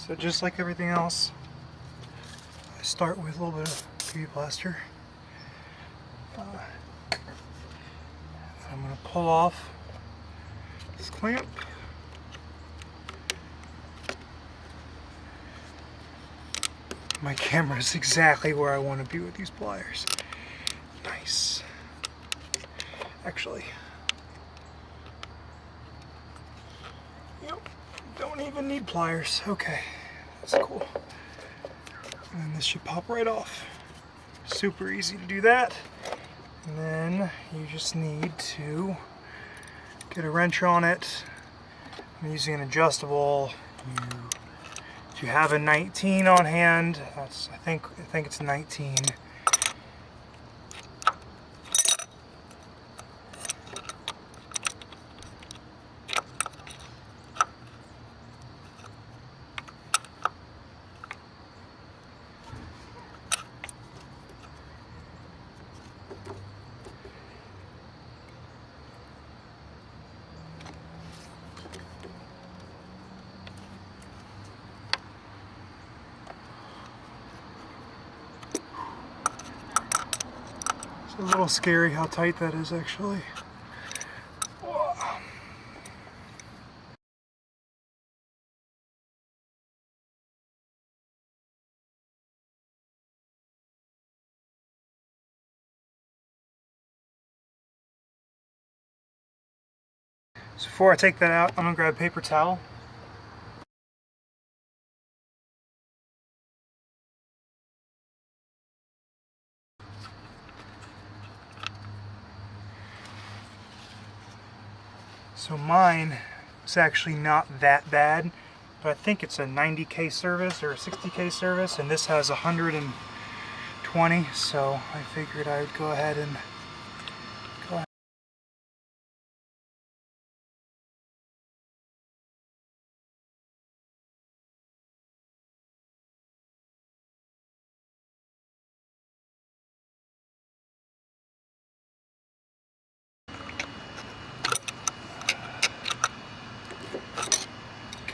So just like everything else, I start with a little bit of PV plaster. I'm going to pull off this clamp. My camera is exactly where I want to be with these pliers. Nice. Actually, yep, don't even need pliers. Okay, that's cool. And then this should pop right off. Super easy to do that. And then you just need to get a wrench on it. I'm using an adjustable. If you have a 19 on hand, that's I think it's 19. It's a little scary how tight that is actually. So before I take that out, I'm going to grab a paper towel. So mine is actually not that bad, but I think it's a 90K service or a 60K service, and this has 120, so I figured I would go ahead and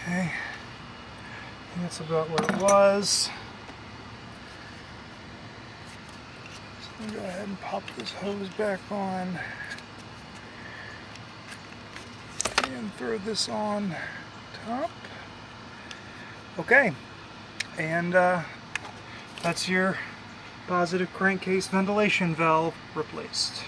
okay, and that's about where it was. So I'm going to go ahead and pop this hose back on and throw this on top. Okay, and that's your positive crankcase ventilation valve replaced.